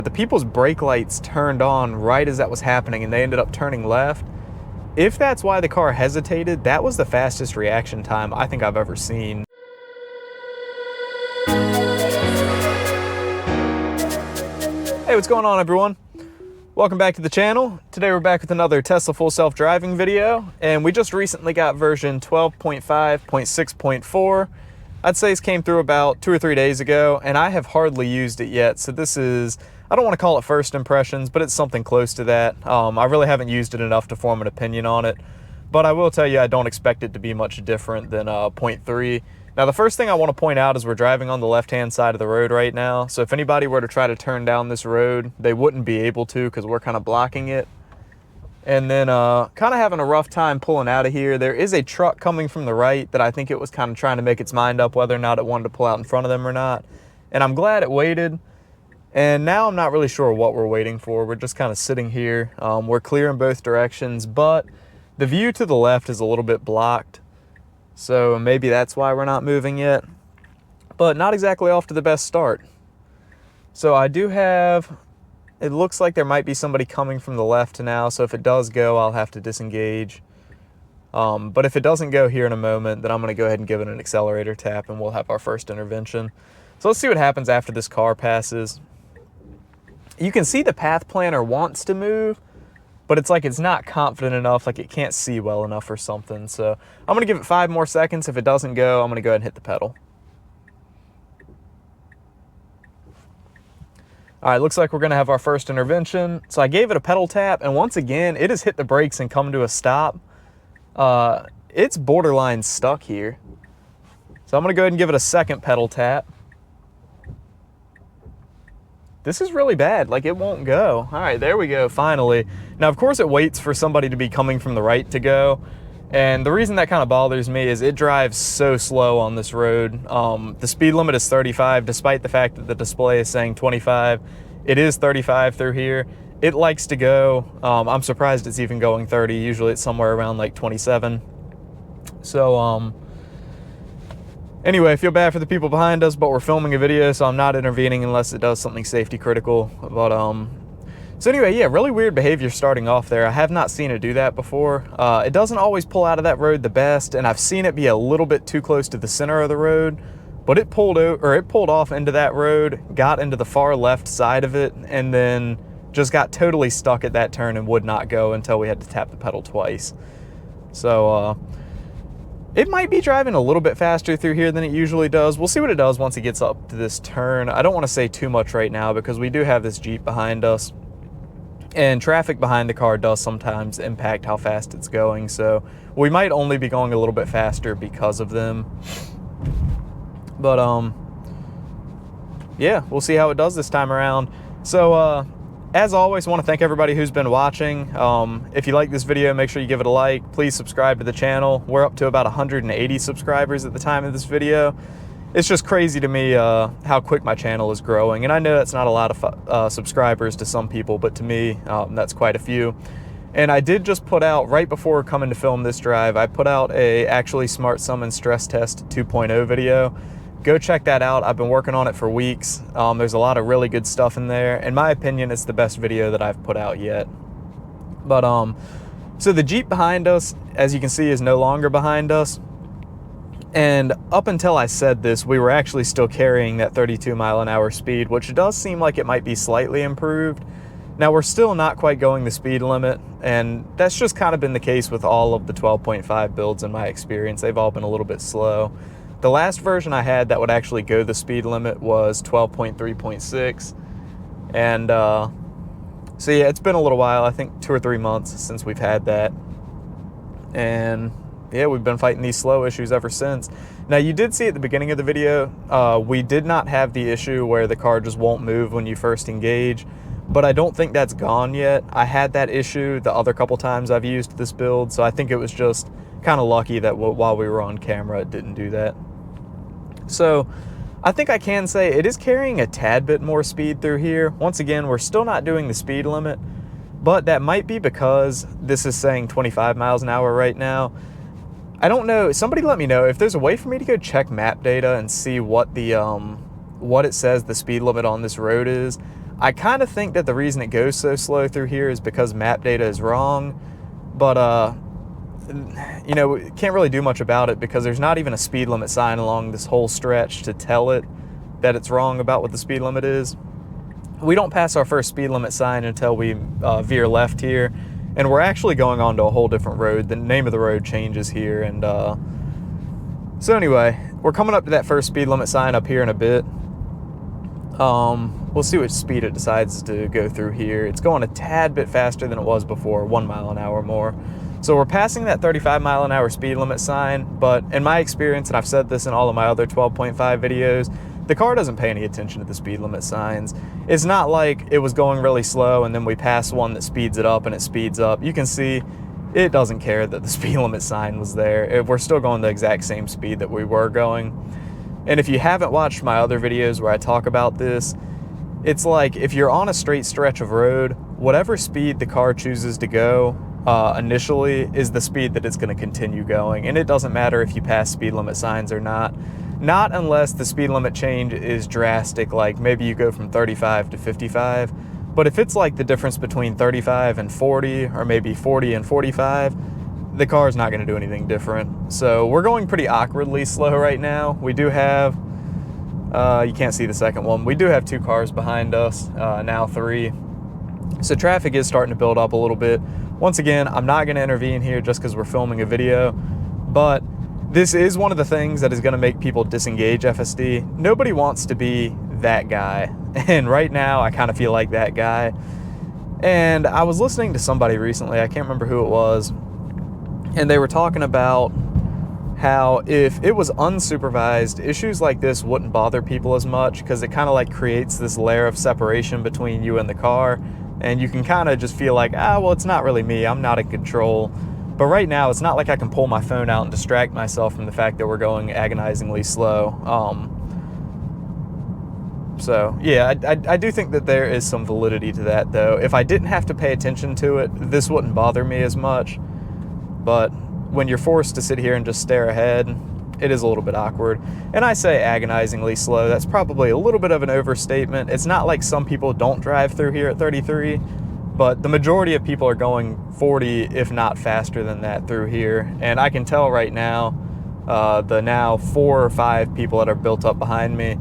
The people's brake lights turned on right as that was happening, and they ended up turning left. If that's why the car hesitated, that was the fastest reaction time I think I've ever seen. Hey, what's going on, everyone? Welcome back to the channel. Today we're back with another Tesla full self-driving video, and we just recently got version 12.5.6.4. I'd say this came through about 2 or 3 days ago, and I have hardly used it yet, so this is, I don't want to call it first impressions, but it's something close to that. I really haven't used it enough to form an opinion on it, but I will tell you I don't expect it to be much different than 0.3. Now, the first thing I want to point out is we're driving on the left-hand side of the road right now, so if anybody were to try to turn down this road, they wouldn't be able to because we're kind of blocking it. And then kind of having a rough time pulling out of here. There is a truck coming from the right that I think it was kind of trying to make its mind up whether or not it wanted to pull out in front of them or not. And I'm glad it waited. And now I'm not really sure what we're waiting for. We're just kind of sitting here. We're clear in both directions, but the view to the left is a little bit blocked. So maybe that's why we're not moving yet. But not exactly off to the best start. So I do have... It looks like there might be somebody coming from the left now, so if it does go, I'll have to disengage. But if it doesn't go here in a moment, then I'm going to go ahead and give it an accelerator tap, and we'll have our first intervention. So let's see what happens after this car passes. You can see the path planner wants to move, but it's like it's not confident enough, like it can't see well enough or something. So I'm going to give it 5 more seconds. If it doesn't go, I'm going to go ahead and hit the pedal. All right, looks like we're gonna have our first intervention. So I gave it a pedal tap, and once again, it has hit the brakes and come to a stop. It's borderline stuck here. So I'm gonna go ahead and give it a second pedal tap. This is really bad, like it won't go. All right, there we go, finally. Now, of course, it waits for somebody to be coming from the right to go. And the reason that kind of bothers me is it drives so slow on this road. The speed limit is 35, despite the fact that the display is saying 25. It is 35 through here. It likes to go. I'm surprised it's even going 30. Usually it's somewhere around like 27. So anyway, I feel bad for the people behind us, but we're filming a video, so I'm not intervening unless it does something safety critical. But so anyway, yeah, really weird behavior starting off there. I have not seen it do that before. It doesn't always pull out of that road the best, and I've seen it be a little bit too close to the center of the road, but it pulled off into that road, got into the far left side of it, and then just got totally stuck at that turn and would not go until we had to tap the pedal twice. So it might be driving a little bit faster through here than it usually does. We'll see what it does once it gets up to this turn. I don't want to say too much right now because we do have this Jeep behind us. And traffic behind the car does sometimes impact how fast it's going, so we might only be going a little bit faster because of them. But yeah, we'll see how it does this time around. So as always, I want to thank everybody who's been watching. If you like this video, make sure you give it a like. Please subscribe to the channel. We're up to about 180 subscribers at the time of this video. It's just crazy to me how quick my channel is growing, and I know that's not a lot of subscribers to some people, but to me, that's quite a few. And I did just put out, right before coming to film this drive, I put out a Actually Smart Summon Stress Test 2.0 video. Go check that out. I've been working on it for weeks. There's a lot of really good stuff in there. In my opinion, it's the best video that I've put out yet. But so the Jeep behind us, as you can see, is no longer behind us. And up until I said this, we were actually still carrying that 32-mile-an-hour speed, which does seem like it might be slightly improved. Now, we're still not quite going the speed limit, and that's just kind of been the case with all of the 12.5 builds in my experience. They've all been a little bit slow. The last version I had that would actually go the speed limit was 12.3.6. And so yeah, it's been a little while, I think 2 or 3 months since we've had that. And yeah, we've been fighting these slow issues ever since. Now, you did see at the beginning of the video, we did not have the issue where the car just won't move when you first engage, but I don't think that's gone yet. I had that issue the other couple times I've used this build, so I think it was just kind of lucky that while we were on camera, it didn't do that. So I think I can say it is carrying a tad bit more speed through here. Once again, we're still not doing the speed limit, but that might be because this is saying 25 miles an hour right now. I don't know. Somebody let me know if there's a way for me to go check map data and see what the what it says the speed limit on this road is. I kind of think that the reason it goes so slow through here is because map data is wrong, but you know, we can't really do much about it because there's not even a speed limit sign along this whole stretch to tell it that it's wrong about what the speed limit is. We don't pass our first speed limit sign until we veer left here, and we're actually going on to a whole different road. The name of the road changes here, and so anyway, we're coming up to that first speed limit sign up here in a bit. We'll see which speed it decides to go through here. It's going a tad bit faster than it was before, 1 mile an hour more. So we're passing that 35 mile an hour speed limit sign, but in my experience, and I've said this in all of my other 12.5 videos, the car doesn't pay any attention to the speed limit signs. It's not like it was going really slow and then we pass one that speeds it up and it speeds up. You can see it doesn't care that the speed limit sign was there. We're still going the exact same speed that we were going. And if you haven't watched my other videos where I talk about this, it's like if you're on a straight stretch of road, whatever speed the car chooses to go initially is the speed that it's going to continue going. And it doesn't matter if you pass speed limit signs or not. Not unless the speed limit change is drastic, like maybe you go from 35 to 55. But if it's like the difference between 35 and 40, or maybe 40 and 45, the car is not going to do anything different. So we're going pretty awkwardly slow right now. We do have, you can't see the second one, we do have 2 cars behind us, now 3. So traffic is starting to build up a little bit. Once again, I'm not going to intervene here just because we're filming a video, but this is one of the things that is going to make people disengage FSD. Nobody wants to be that guy, and right now I kind of feel like that guy. And I was listening to somebody recently, I can't remember who it was, and they were talking about how if it was unsupervised, issues like this wouldn't bother people as much because it kind of like creates this layer of separation between you and the car, and you can kind of just feel like, well, it's not really me, I'm not in control. But right now, it's not like I can pull my phone out and distract myself from the fact that we're going agonizingly slow. So yeah, I do think that there is some validity to that, though. If I didn't have to pay attention to it, this wouldn't bother me as much. But when you're forced to sit here and just stare ahead, it is a little bit awkward. And I say agonizingly slow, that's probably a little bit of an overstatement. It's not like some people don't drive through here at 33, but the majority of people are going 40, if not faster than that, through here. And I can tell right now, the now 4 or 5 people that are built up behind me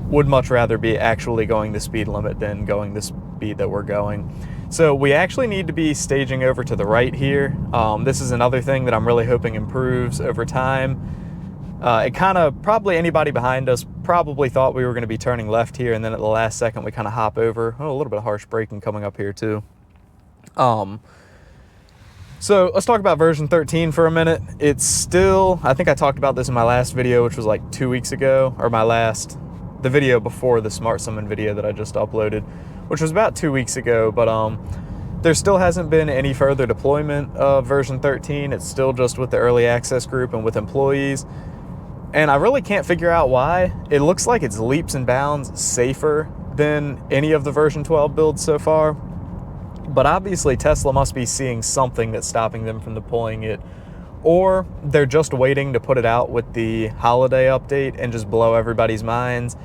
would much rather be actually going the speed limit than going the speed that we're going. So we actually need to be staging over to the right here. This is another thing that I'm really hoping improves over time. It kind of, probably anybody behind us probably thought we were going to be turning left here, and then at the last second we kind of hop over. Oh, a little bit of harsh braking coming up here too. So let's talk about version 13 for a minute. It's still, I think I talked about this in my last video, which was like 2 weeks ago, or the video before the Smart Summon video that I just uploaded, which was about 2 weeks ago, but there still hasn't been any further deployment of version 13. It's still just with the early access group and with employees. And I really can't figure out why. It looks like it's leaps and bounds safer than any of the version 12 builds so far. But obviously Tesla must be seeing something that's stopping them from deploying it, or they're just waiting to put it out with the holiday update and just blow everybody's minds.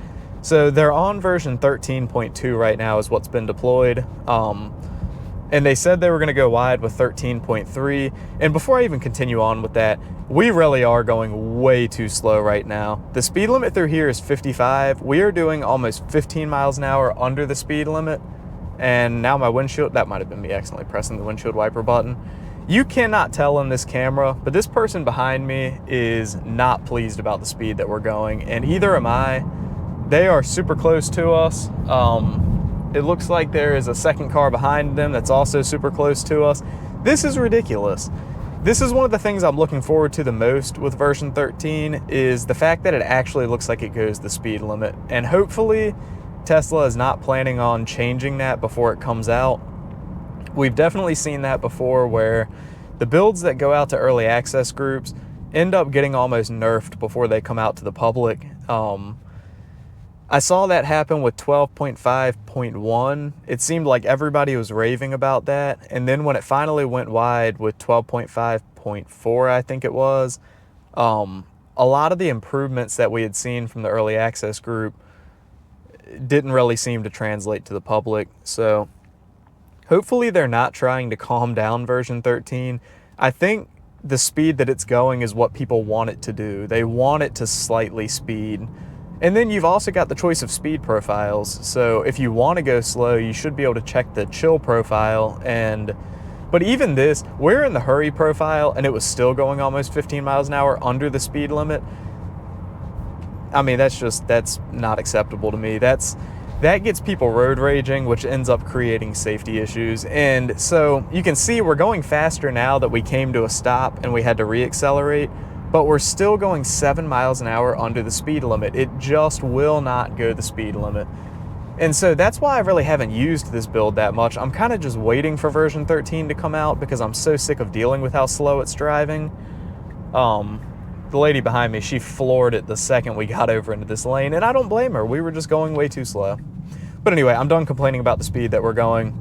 So they're on version 13.2 right now is what's been deployed. And they said they were going to go wide with 13.3. And before I even continue on with that, we really are going way too slow right now. The speed limit through here is 55. We are doing almost 15 miles an hour under the speed limit. And now my windshield, that might have been me accidentally pressing the windshield wiper button. You cannot tell in this camera, but this person behind me is not pleased about the speed that we're going, and either am I. They are super close to us. It looks like there is a second car behind them that's also super close to us. This is ridiculous. This is one of the things I'm looking forward to the most with version 13 is the fact that it actually looks like it goes the speed limit. And hopefully Tesla is not planning on changing that before it comes out. We've definitely seen that before where the builds that go out to early access groups end up getting almost nerfed before they come out to the public. I saw that happen with 12.5.1. It seemed like everybody was raving about that. And then when it finally went wide with 12.5.4, I think it was, a lot of the improvements that we had seen from the early access group didn't really seem to translate to the public. So hopefully they're not trying to calm down version 13. I think the speed that it's going is what people want it to do. They want it to slightly speed. And then you've also got the choice of speed profiles. So if you want to go slow, you should be able to check the chill profile. But even this, we're in the hurry profile and it was still going almost 15 miles an hour under the speed limit. I mean, that's not acceptable to me. That gets people road raging, which ends up creating safety issues. And so you can see we're going faster now that we came to a stop and we had to reaccelerate, but we're still going 7 miles an hour under the speed limit. It just will not go the speed limit. And so that's why I really haven't used this build that much. I'm kind of just waiting for version 13 to come out because I'm so sick of dealing with how slow it's driving. The lady behind me, she floored it the second we got over into this lane, and I don't blame her. We were just going way too slow. But anyway, I'm done complaining about the speed that we're going.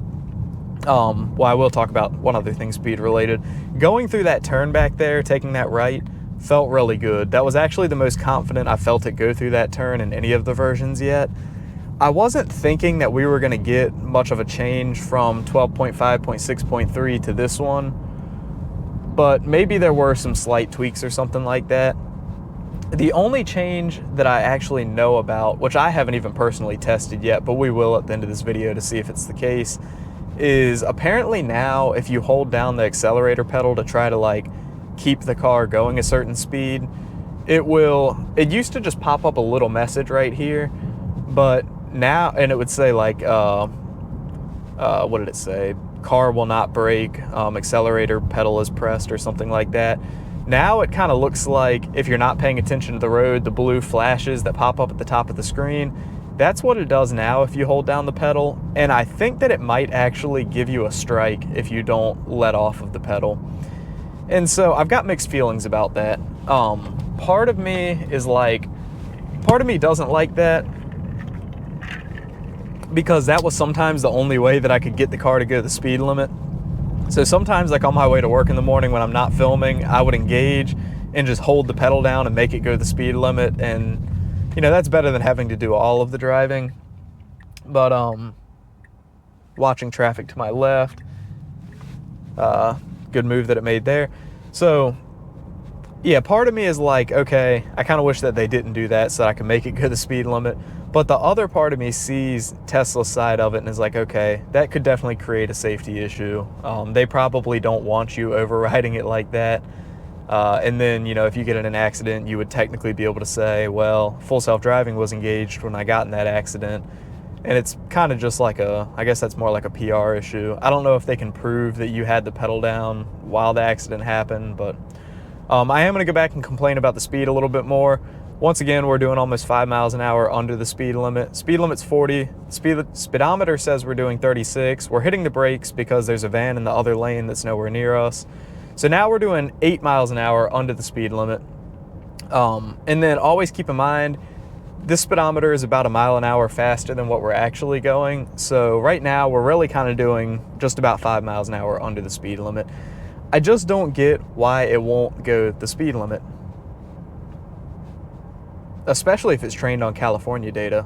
Well, I will talk about one other thing speed related. Going through that turn back there, taking that right, felt really good. That was actually the most confident I felt it go through that turn in any of the versions yet. I wasn't thinking that we were going to get much of a change from 12.5.6.3 to this one, but maybe there were some slight tweaks or something like that. The only change that I actually know about, which I haven't even personally tested yet, but we will at the end of this video to see if it's the case, is apparently now if you hold down the accelerator pedal to try to like keep the car going a certain speed, it used to just pop up a little message right here, but now, and it would say like, what did it say? Car will not brake, accelerator pedal is pressed or something like that. Now it kind of looks like if you're not paying attention to the road, the blue flashes that pop up at the top of the screen, that's what it does now if you hold down the pedal. And I think that it might actually give you a strike if you don't let off of the pedal. And so I've got mixed feelings about that. Part of me doesn't like that, because that was sometimes the only way that I could get the car to go the speed limit. So sometimes, like on my way to work in the morning when I'm not filming, I would engage and just hold the pedal down and make it go the speed limit. And, you know, that's better than having to do all of the driving. But watching traffic to my left, good move that it made there. So yeah, part of me is like, okay, I kind of wish that they didn't do that so that I can make it go the speed limit. But the other part of me sees Tesla's side of it and is like, okay, that could definitely create a safety issue. They probably don't want you overriding it like that. And then, you know, if you get in an accident, you would technically be able to say, well, full self-driving was engaged when I got in that accident. And it's kind of just like I guess that's more like a PR issue. I don't know if they can prove that you had the pedal down while the accident happened, but I am going to go back and complain about the speed a little bit more. Once again, we're doing almost 5 miles an hour under the speed limit. Speed limit's 40. Speedometer says we're doing 36. We're hitting the brakes because there's a van in the other lane that's nowhere near us. So now we're doing 8 miles an hour under the speed limit. And then always keep in mind, this speedometer is about 1 mile an hour faster than what we're actually going. So right now we're really kind of doing just about 5 miles an hour under the speed limit. I just don't get why it won't go the speed limit, especially if it's trained on California data.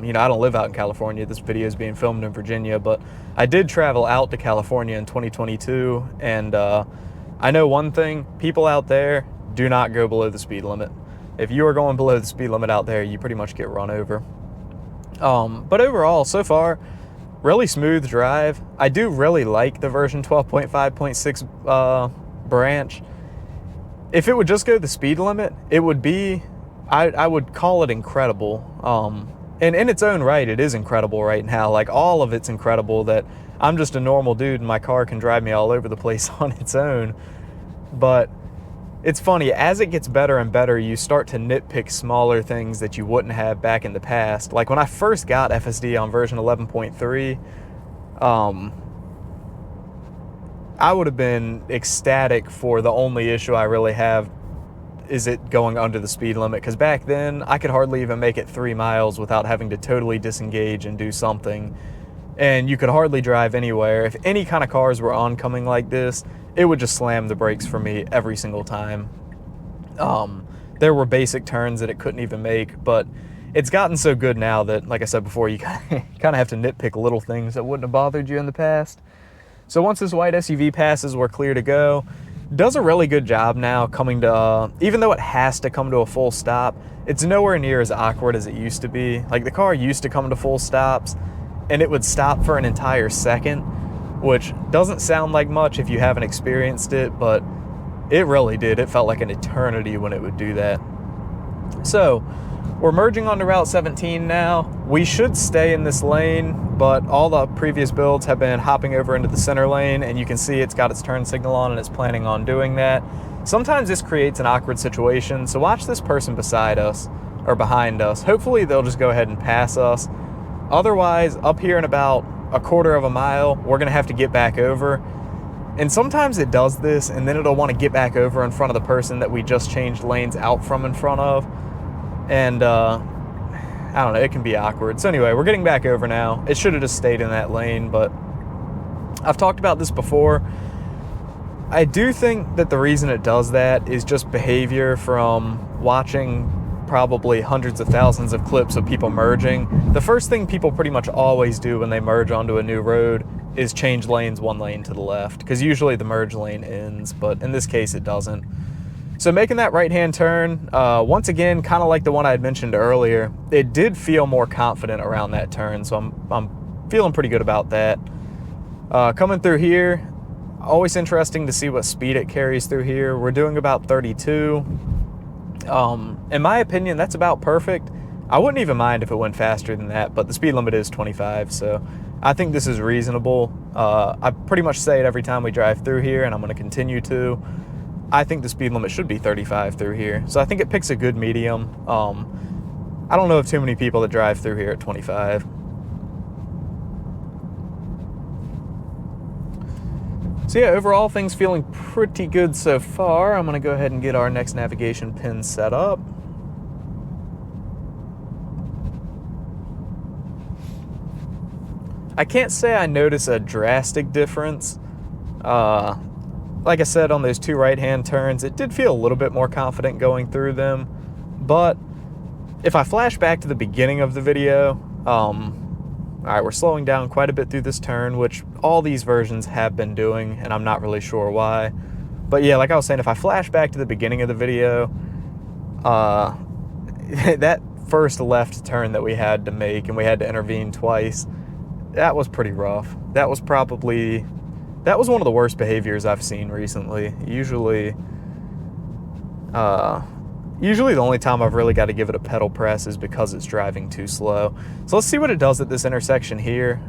You know, I don't live out in California. This video is being filmed in Virginia, but I did travel out to California in 2022. And I know one thing, people out there do not go below the speed limit. If you are going below the speed limit out there, you pretty much get run over. But overall, so far, really smooth drive. I do really like the version 12.5.6 branch. If it would just go the speed limit, it would be, I would call it incredible. And in its own right, it is incredible right now. Like, all of it's incredible that I'm just a normal dude and my car can drive me all over the place on its own. But it's funny, as it gets better and better, you start to nitpick smaller things that you wouldn't have back in the past. Like when I first got FSD on version 11.3, I would have been ecstatic for the only issue I really have is it going under the speed limit. Because back then, I could hardly even make it 3 miles without having to totally disengage and do something. And you could hardly drive anywhere. If any kind of cars were oncoming like this, it would just slam the brakes for me every single time. There were basic turns that it couldn't even make, but it's gotten so good now that, like I said before, you kind of have to nitpick little things that wouldn't have bothered you in the past. So once this white SUV passes, we're clear to go. Does a really good job now coming to, even though it has to come to a full stop, it's nowhere near as awkward as it used to be. Like, the car used to come to full stops and it would stop for an entire second, which doesn't sound like much if you haven't experienced it, but it really did. It felt like an eternity when it would do that. So we're merging onto Route 17 now. We should stay in this lane, but all the previous builds have been hopping over into the center lane, and you can see it's got its turn signal on and it's planning on doing that. Sometimes this creates an awkward situation, so watch this person beside us or behind us. Hopefully they'll just go ahead and pass us. Otherwise, up here in about a quarter of a mile, we're gonna have to get back over. And sometimes it does this, and then it'll want to get back over in front of the person that we just changed lanes out from in front of. And I don't know, it can be awkward. So anyway, we're getting back over now. It should have just stayed in that lane, but I've talked about this before. I do think that the reason it does that is just behavior from watching probably hundreds of thousands of clips of people merging. The first thing people pretty much always do when they merge onto a new road is change lanes one lane to the left, because usually the merge lane ends, but in this case it doesn't. So making that right-hand turn, once again, kind of like the one I had mentioned earlier, it did feel more confident around that turn, so I'm feeling pretty good about that. Coming through here, always interesting to see what speed it carries through here. We're doing about 32. In my opinion, that's about perfect. I wouldn't even mind if it went faster than that, but the speed limit is 25, so I think this is reasonable. I pretty much say it every time we drive through here, and I'm going to continue to. I think the speed limit should be 35 through here, so I think it picks a good medium. I don't know of too many people that drive through here at 25. So yeah, overall things feeling pretty good so far. I'm going to go ahead and get our next navigation pin set up. I can't say I notice a drastic difference. Like I said, on those two right-hand turns, it did feel a little bit more confident going through them. But if I flash back to the beginning of the video, all right, we're slowing down quite a bit through this turn, which all these versions have been doing, and I'm not really sure why. But yeah, like I was saying, if I flash back to the beginning of the video, that first left turn that we had to make, and we had to intervene twice, that was pretty rough. That was one of the worst behaviors I've seen recently. Usually the only time I've really got to give it a pedal press is because it's driving too slow. So let's see what it does at this intersection here.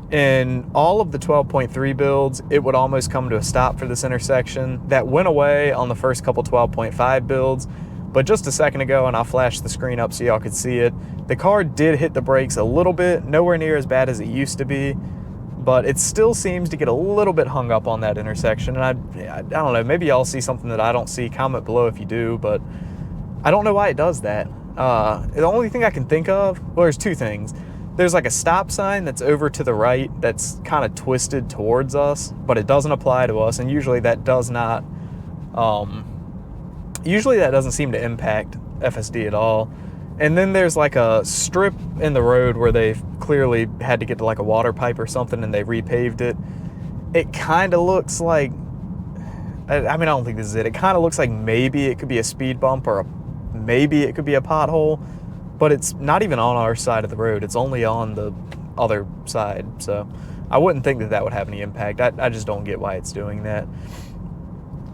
In all of the 12.3 builds, it would almost come to a stop for this intersection. That went away on the first couple 12.5 builds, but just a second ago, and I'll flash the screen up so y'all could see it, the car did hit the brakes a little bit, nowhere near as bad as it used to be, but it still seems to get a little bit hung up on that intersection. And I don't know, maybe y'all see something that I don't see. Comment below if you do, but I don't know why it does that. The only thing I can think of, well, there's two things. There's like a stop sign that's over to the right that's kind of twisted towards us, but it doesn't apply to us, and usually that does not, usually that doesn't seem to impact FSD at all. And then there's like a strip in the road where they've clearly had to get to like a water pipe or something, and they repaved it. It kind of looks like, I mean, I don't think this is it. It kind of looks like maybe it could be a speed bump, or maybe it could be a pothole, but it's not even on our side of the road. It's only on the other side. So I wouldn't think that that would have any impact. I just don't get why it's doing that.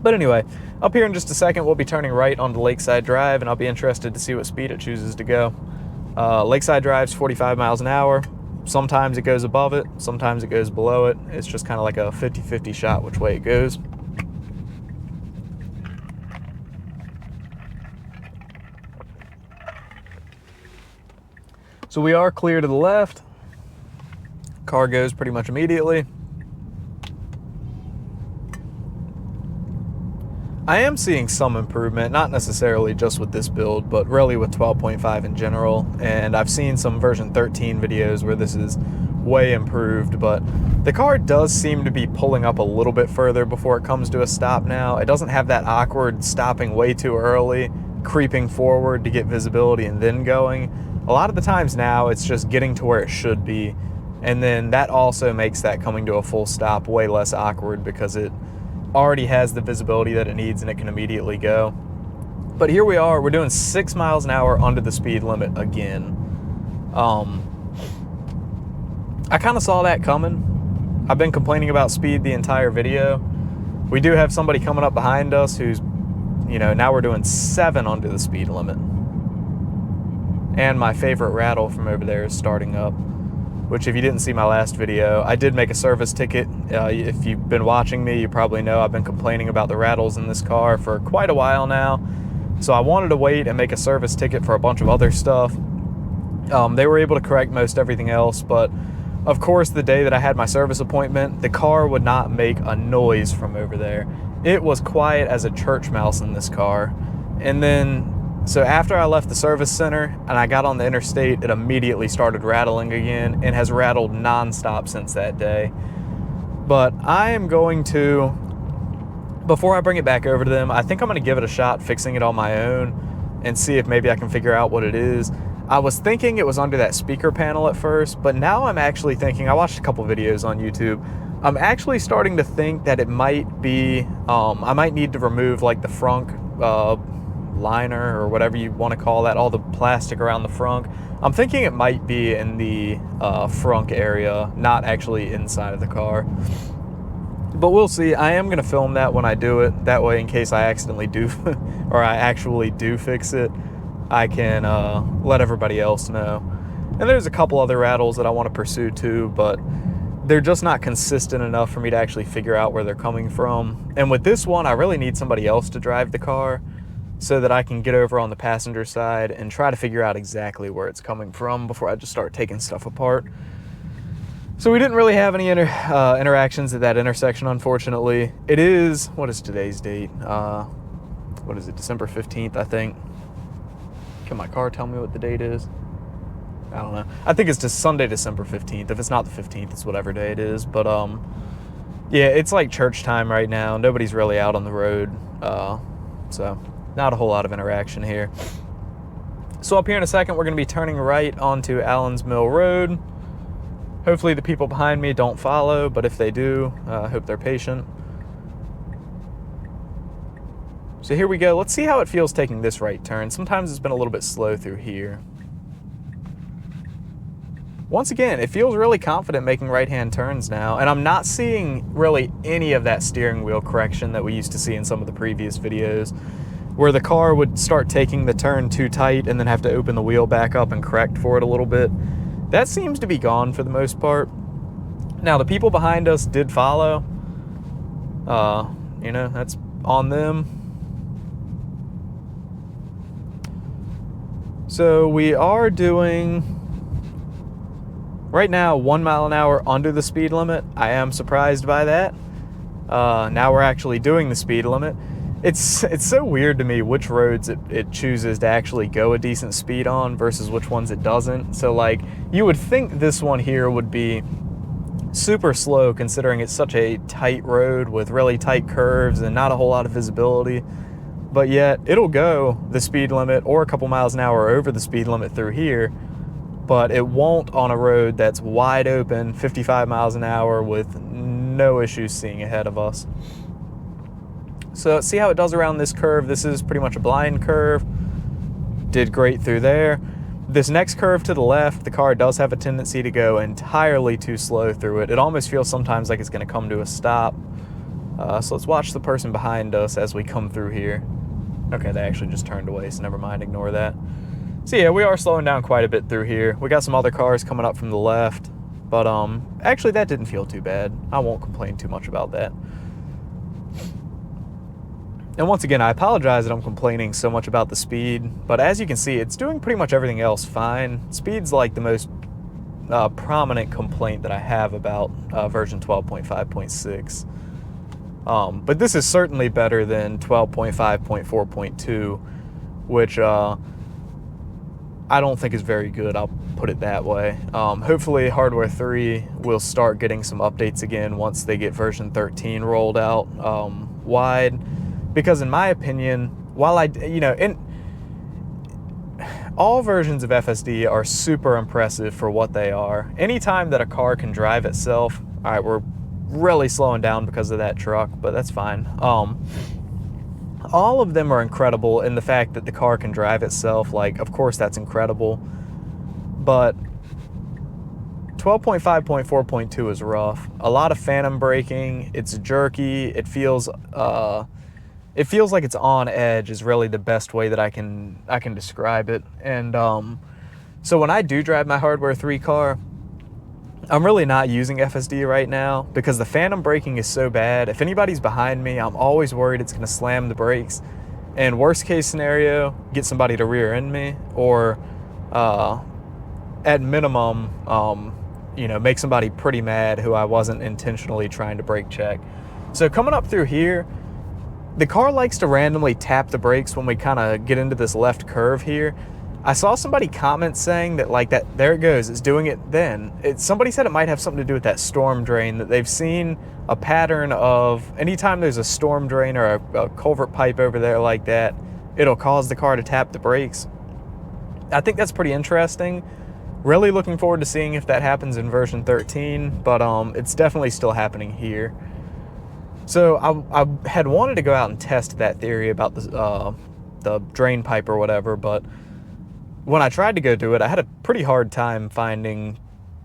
But anyway, up here in just a second, we'll be turning right onto Lakeside Drive, and I'll be interested to see what speed it chooses to go. Lakeside Drive's 45 miles an hour. Sometimes it goes above it, sometimes it goes below it. It's just kind of like a 50-50 shot which way it goes. So we are clear to the left. Car goes pretty much immediately. I am seeing some improvement, not necessarily just with this build, but really with 12.5 in general. And I've seen some version 13 videos where this is way improved, but the car does seem to be pulling up a little bit further before it comes to a stop now. It doesn't have that awkward stopping way too early creeping forward to get visibility and then going. A lot of the times now it's just getting to where it should be, and then that also makes that coming to a full stop way less awkward because it already has the visibility that it needs and it can immediately go. But here we are, we're doing 6 miles an hour under the speed limit again. I kind of saw that coming. I've been complaining about speed the entire video. We do have somebody coming up behind us who's, you know, now we're doing 7 under the speed limit. And my favorite rattle from over there is starting up, which if you didn't see my last video, I did make a service ticket. If you've been watching me, you probably know I've been complaining about the rattles in this car for quite a while now. So I wanted to wait and make a service ticket for a bunch of other stuff. They were able to correct most everything else, but of course the day that I had my service appointment, the car would not make a noise from over there. It was quiet as a church mouse in this car. And then, so after I left the service center and I got on the interstate, it immediately started rattling again and has rattled nonstop since that day. But I am going to, before I bring it back over to them, I think I'm going to give it a shot fixing it on my own and see if maybe I can figure out what it is. I was thinking it was under that speaker panel at first, but now I'm actually thinking, I watched a couple videos on YouTube, I'm actually starting to think that it might be, I might need to remove like the frunk liner or whatever you want to call that, all the plastic around the frunk. I'm thinking it might be in the frunk area, not actually inside of the car. But we'll see. I am going to film that when I do it. That way, in case I accidentally do, or I actually do fix it, I can let everybody else know. And there's a couple other rattles that I want to pursue too, but they're just not consistent enough for me to actually figure out where they're coming from. And with this one, I really need somebody else to drive the car so that I can get over on the passenger side and try to figure out exactly where it's coming from before I just start taking stuff apart. So we didn't really have any interactions at that intersection, unfortunately. It is, what is today's date? What is it, December 15th, I think. Can my car tell me what the date is? I don't know. I think it's just Sunday, December 15th. If it's not the 15th, it's whatever day it is. But yeah, it's like church time right now. Nobody's really out on the road. So not a whole lot of interaction here. So up here in a second, we're going to be turning right onto Allens Mill Road. Hopefully the people behind me don't follow, but if they do, I hope they're patient. So here we go. Let's see how it feels taking this right turn. Sometimes it's been a little bit slow through here. Once again, it feels really confident making right-hand turns now, and I'm not seeing really any of that steering wheel correction that we used to see in some of the previous videos, where the car would start taking the turn too tight and then have to open the wheel back up and correct for it a little bit. That seems to be gone for the most part. Now, the people behind us did follow. You know, that's on them. So we are doing, right now, 1 mile an hour under the speed limit. I am surprised by that. Now we're actually doing the speed limit. It's so weird to me which roads it chooses to actually go a decent speed on versus which ones it doesn't. So like, you would think this one here would be super slow considering it's such a tight road with really tight curves and not a whole lot of visibility. But yet it'll go the speed limit or a couple miles an hour over the speed limit through here, but it won't on a road that's wide open, 55 miles an hour with no issues seeing ahead of us. So let's see how it does around this curve. This is pretty much a blind curve. Did great through there. This next curve to the left, the car does have a tendency to go entirely too slow through it. It almost feels sometimes like it's going to come to a stop. So let's watch the person behind us as we come through here. Okay, they actually just turned away, so never mind, ignore that. So yeah, we are slowing down quite a bit through here. We got some other cars coming up from the left, but actually that didn't feel too bad. I won't complain too much about that. And once again, I apologize that I'm complaining so much about the speed, but as you can see, it's doing pretty much everything else fine. Speed's like the most prominent complaint that I have about version 12.5.6. But this is certainly better than 12.5.4.2, which I don't think is very good, I'll put it that way. Hopefully Hardware 3 will start getting some updates again once they get version 13 rolled out wide. Because in my opinion, while All versions of FSD are super impressive for what they are. Anytime that a car can drive itself, all right, we're really slowing down because of that truck, but that's fine. All of them are incredible in the fact that the car can drive itself. Like, of course, that's incredible. But 12.5.4.2 is rough. A lot of phantom braking. It's jerky. It feels like it's on edge is really the best way that I can describe it. And so when I do drive my Hardware 3 car, I'm really not using FSD right now because the phantom braking is so bad. If anybody's behind me, I'm always worried it's going to slam the brakes. And worst case scenario, get somebody to rear end me, or at minimum, make somebody pretty mad who I wasn't intentionally trying to brake check. So coming up through here, the car likes to randomly tap the brakes when we kind of get into this left curve here. I saw somebody comment saying that, like, that there it goes, it's doing it then. Somebody said it might have something to do with that storm drain, that they've seen a pattern of anytime there's a storm drain or a culvert pipe over there like that, it'll cause the car to tap the brakes. I think that's pretty interesting. Really looking forward to seeing if that happens in version 13, but it's definitely still happening here. So I had wanted to go out and test that theory about the drain pipe or whatever, but when I tried to go do it, I had a pretty hard time finding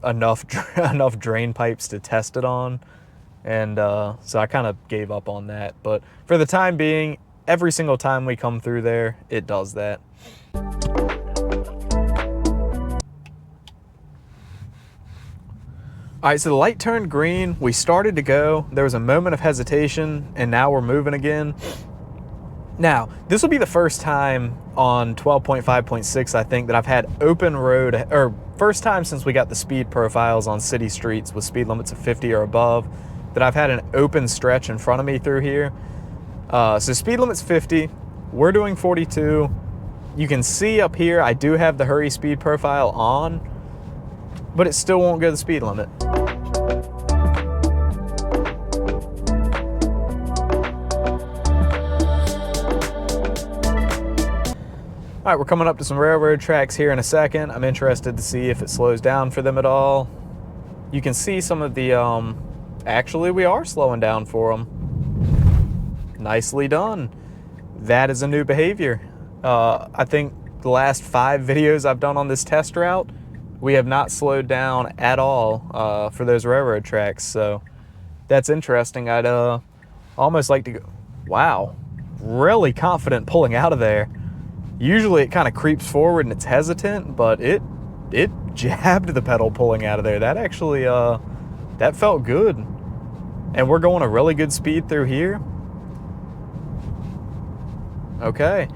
enough drain pipes to test it on, and so I kind of gave up on that. But for the time being, every single time we come through there, it does that. All right, so the light turned green. We started to go. There was a moment of hesitation, and now we're moving again. Now, this will be the first time on 12.5.6, I think, that I've had open road, or first time since we got the speed profiles on city streets with speed limits of 50 or above, that I've had an open stretch in front of me through here. So speed limit's 50. We're doing 42. You can see up here, I do have the hurry speed profile on, but it still won't go the speed limit. All right, we're coming up to some railroad tracks here in a second. I'm interested to see if it slows down for them at all. You can see some of the, actually we are slowing down for them. Nicely done. That is a new behavior. I think the last 5 videos I've done on this test route, we have not slowed down at all for those railroad tracks. So that's interesting. I'd almost like to go, wow, really confident pulling out of there. Usually it kind of creeps forward and it's hesitant, but it jabbed the pedal pulling out of there. That actually, that felt good. And we're going a really good speed through here. Okay.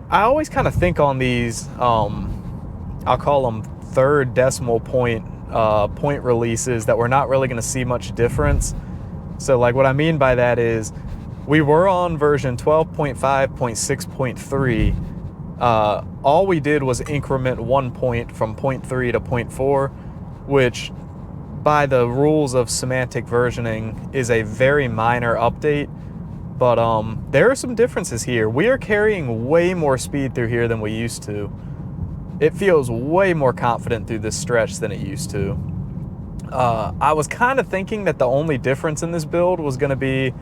I always kind of think on these, I'll call them third decimal point releases, that we're not really going to see much difference. So like what I mean by that is we were on version 12.5.6.3. All we did was increment 1 point from 0.3 to 0.4, which by the rules of semantic versioning is a very minor update. But there are some differences here. We are carrying way more speed through here than we used to. It feels way more confident through this stretch than it used to. I was kind of thinking that the only difference in this build was going to be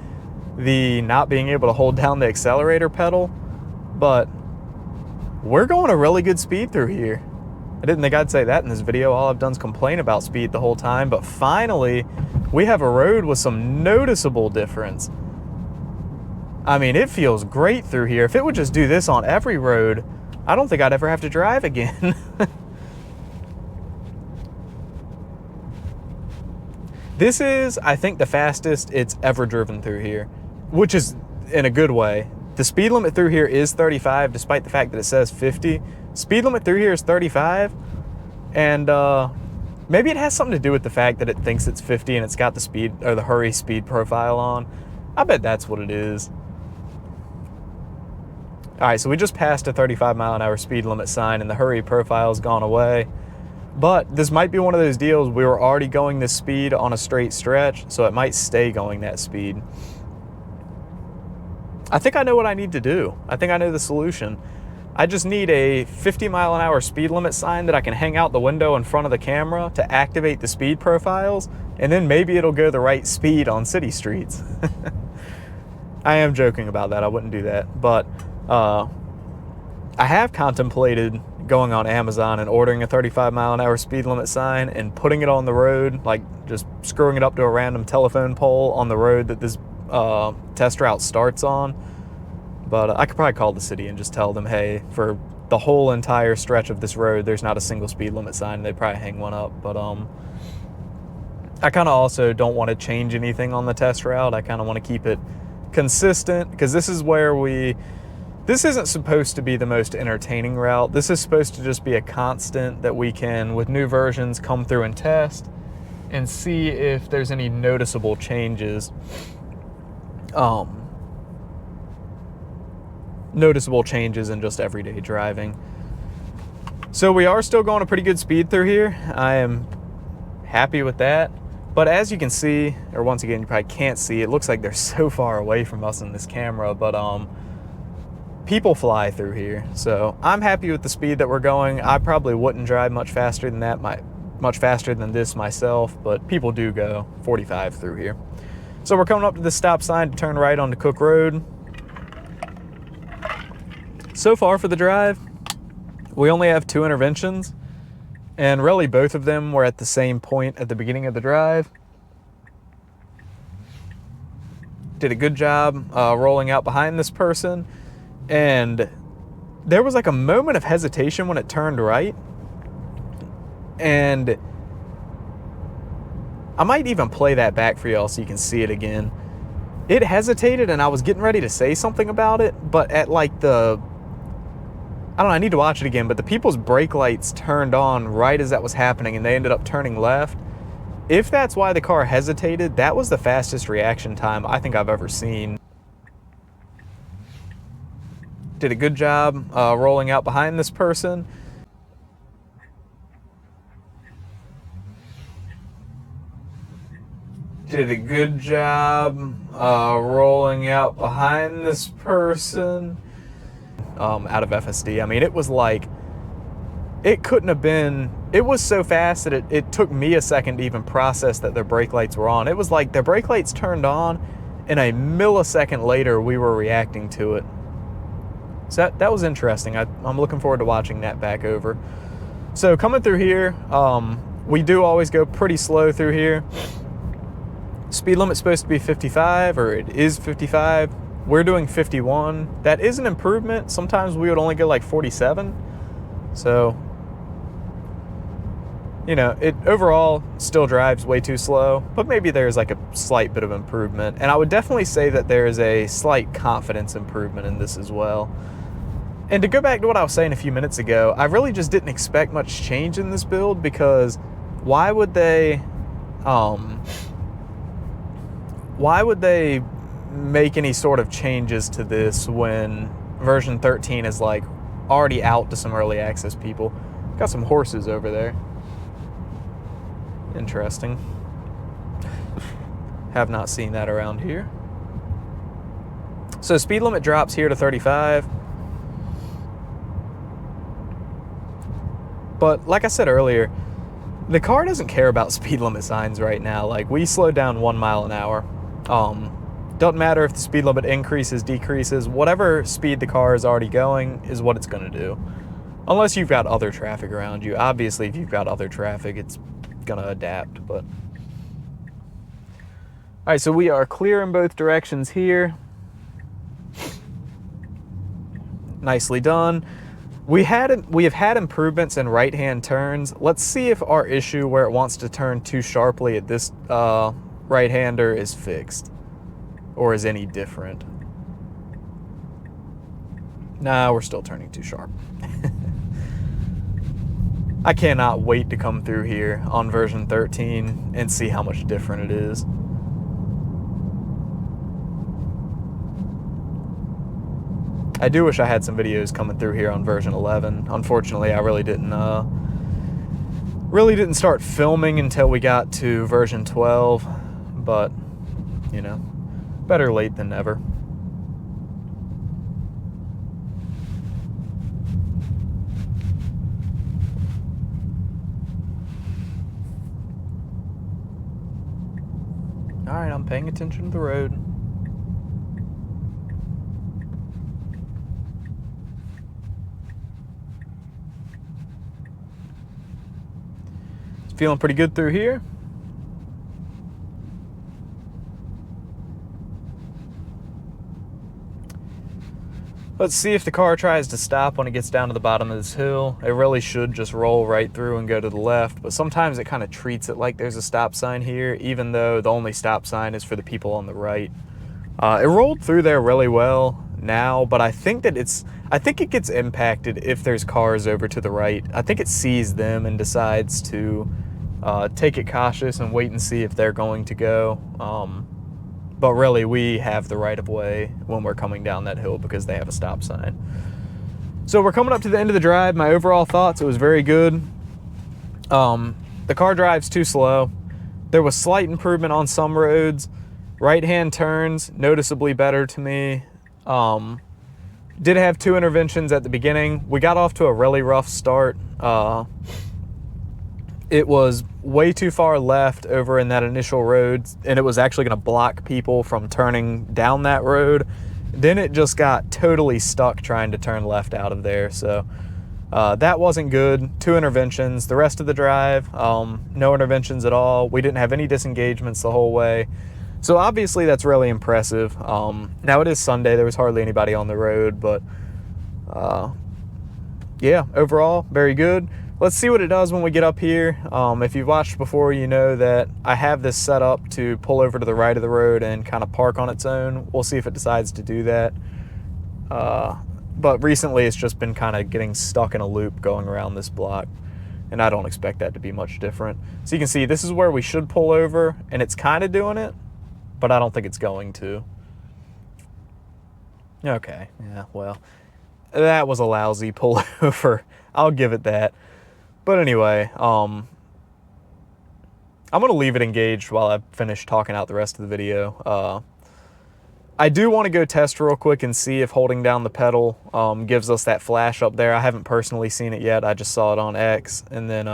the not being able to hold down the accelerator pedal, but we're going a really good speed through here. I didn't think I'd say that in this video. All I've done is complain about speed the whole time, but finally we have a road with some noticeable difference. I mean, it feels great through here. If it would just do this on every road, I don't think I'd ever have to drive again. This is, I think, the fastest it's ever driven through here, which is in a good way. The speed limit through here is 35, despite the fact that it says 50. Speed limit through here is 35, and maybe it has something to do with the fact that it thinks it's 50 and it's got the speed or the hurry speed profile on. I bet that's what it is. All right, so we just passed a 35-mile-an-hour speed limit sign and the hurry profile's gone away. But this might be one of those deals, we were already going this speed on a straight stretch, so it might stay going that speed. I think I know what I need to do. I think I know the solution. I just need a 50-mile-an-hour speed limit sign that I can hang out the window in front of the camera to activate the speed profiles, and then maybe it'll go the right speed on city streets. I am joking about that. I wouldn't do that. But I have contemplated going on Amazon and ordering a 35-mile-an-hour speed limit sign and putting it on the road, like just screwing it up to a random telephone pole on the road that this test route starts on. But I could probably call the city and just tell them, hey, for the whole entire stretch of this road, there's not a single speed limit sign. They'd probably hang one up. But I kind of also don't want to change anything on the test route. I kind of want to keep it consistent, because this is where this isn't supposed to be the most entertaining route. This is supposed to just be a constant that we can, with new versions, come through and test and see if there's any noticeable changes. Noticeable changes in just everyday driving. So we are still going a pretty good speed through here. I am happy with that. But as you can see, or once again, you probably can't see, it looks like they're so far away from us in this camera, but people fly through here. So I'm happy with the speed that we're going. I probably wouldn't drive much faster than that, much faster than this myself, but people do go 45 through here. So we're coming up to the stop sign to turn right onto Cook Road. So far for the drive, we only have 2 interventions, and really both of them were at the same point at the beginning of the drive. Did a good job rolling out behind this person, and there was like a moment of hesitation when it turned right, and I might even play that back for y'all so you can see it again. It hesitated, and I was getting ready to say something about it, but at like I don't know, I need to watch it again, but the people's brake lights turned on right as that was happening, and they ended up turning left. If that's why the car hesitated, that was the fastest reaction time I think I've ever seen. Did a good job rolling out behind this person. Did a good job rolling out behind this person. Out of FSD. I mean, it was like, it couldn't have been, it was so fast that it took me a second to even process that their brake lights were on. It was like their brake lights turned on, and a millisecond later we were reacting to it. So that was interesting. I'm looking forward to watching that back over. So coming through here, we do always go pretty slow through here. Speed limit's supposed to be 55, or it is 55. We're doing 51. That is an improvement. Sometimes we would only go like 47. So, you know, it overall still drives way too slow, but maybe there's like a slight bit of improvement. And I would definitely say that there is a slight confidence improvement in this as well. And to go back to what I was saying a few minutes ago, I really just didn't expect much change in this build, because why would they make any sort of changes to this when version 13 is like already out to some early access people? Got some horses over there. Interesting. Have not seen that around here. So speed limit drops here to 35. But like I said earlier, the car doesn't care about speed limit signs right now. Like, we slowed down 1 mile an hour. Doesn't matter if the speed limit increases, decreases, whatever speed the car is already going is what it's going to do. Unless you've got other traffic around you. Obviously, if you've got other traffic, it's going to adapt. But all right, so we are clear in both directions here. Nicely done. We have had improvements in right-hand turns. Let's see if our issue where it wants to turn too sharply at this right-hander is fixed, or is any different. Nah, we're still turning too sharp. I cannot wait to come through here on version 13 and see how much different it is. I do wish I had some videos coming through here on version 11. Unfortunately, I really didn't start filming until we got to version 12, but you know, better late than never. All right, I'm paying attention to the road. It's feeling pretty good through here. Let's see if the car tries to stop when it gets down to the bottom of this hill. It really should just roll right through and go to the left, but sometimes it kind of treats it like there's a stop sign here, even though the only stop sign is for the people on the right. It rolled through there really well now, but I think it gets impacted if there's cars over to the right. I think it sees them and decides to take it cautious and wait and see if they're going to go. But really, we have the right of way when we're coming down that hill because they have a stop sign. So we're coming up to the end of the drive. My overall thoughts, it was very good. The car drives too slow. There was slight improvement on some roads. Right-hand turns, noticeably better to me. Did have 2 interventions at the beginning. We got off to a really rough start. It was way too far left over in that initial road, and it was actually going to block people from turning down that road. Then it just got totally stuck trying to turn left out of there. So that wasn't good. 2 interventions. The rest of the drive, no interventions at all. We didn't have any disengagements the whole way. So obviously that's really impressive. Now it is Sunday. There was hardly anybody on the road, but yeah, overall, very good. Let's see what it does when we get up here. If you've watched before, you know that I have this set up to pull over to the right of the road and kind of park on its own. We'll see if it decides to do that. But recently it's just been kind of getting stuck in a loop going around this block, and I don't expect that to be much different. So you can see this is where we should pull over, and it's kind of doing it, but I don't think it's going to. Okay, yeah, well, that was a lousy pullover. I'll give it that. But anyway, I'm going to leave it engaged while I finish talking out the rest of the video. I do want to go test real quick and see if holding down the pedal gives us that flash up there. I haven't personally seen it yet. I just saw it on X, and then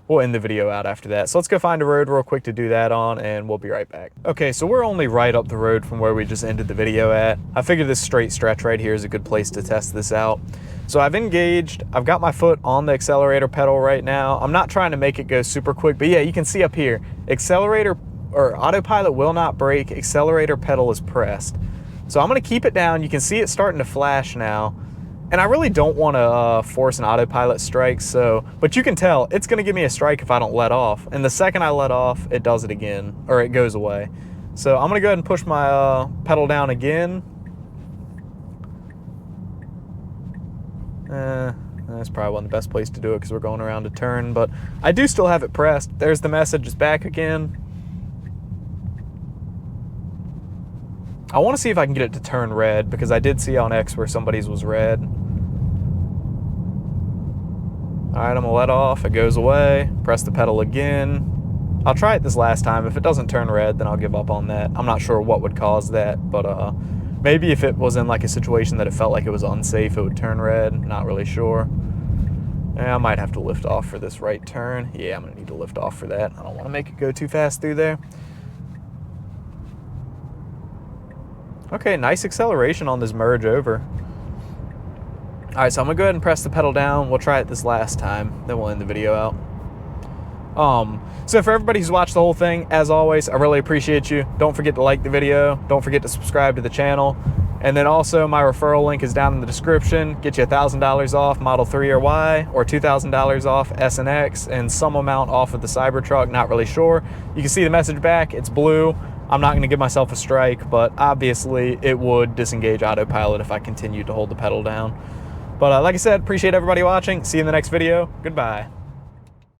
we'll end the video out after that. So let's go find a road real quick to do that on, and we'll be right back. Okay, so we're only right up the road from where we just ended the video at. I figured this straight stretch right here is a good place to test this out. So I've engaged, I've got my foot on the accelerator pedal right now. I'm not trying to make it go super quick, but yeah, you can see up here, accelerator or autopilot will not brake, accelerator pedal is pressed. So I'm gonna keep it down. You can see it starting to flash now. And I really don't wanna force an autopilot strike, but you can tell it's gonna give me a strike if I don't let off. And the second I let off, it does it again, or it goes away. So I'm gonna go ahead and push my pedal down again. That's probably wasn't the best place to do it because we're going around a turn, but I do still have it pressed. There's the message, it's back again. I want to see if I can get it to turn red, because I did see on X where somebody's was red. All right, I'm gonna let off, it goes away, press the pedal again. I'll try it this last time. If it doesn't turn red, then I'll give up on that. I'm not sure what would cause that, but maybe if it was in like a situation that it felt like it was unsafe, it would turn red. Not really sure. Yeah, I might have to lift off for this right turn. Yeah, I'm gonna need to lift off for that. I don't wanna make it go too fast through there. Okay, nice acceleration on this merge over. All right, so I'm gonna go ahead and press the pedal down. We'll try it this last time, then we'll end the video out. So for everybody who's watched the whole thing, as always, I really appreciate you. Don't forget to like the video. Don't forget to subscribe to the channel. And then also my referral link is down in the description. Get you $1,000 off Model 3 or Y, or $2,000 off S and X, and some amount off of the Cybertruck, not really sure. You can see the message back, it's blue. I'm not gonna give myself a strike, but obviously it would disengage autopilot if I continued to hold the pedal down. But like I said, appreciate everybody watching. See you in the next video. Goodbye.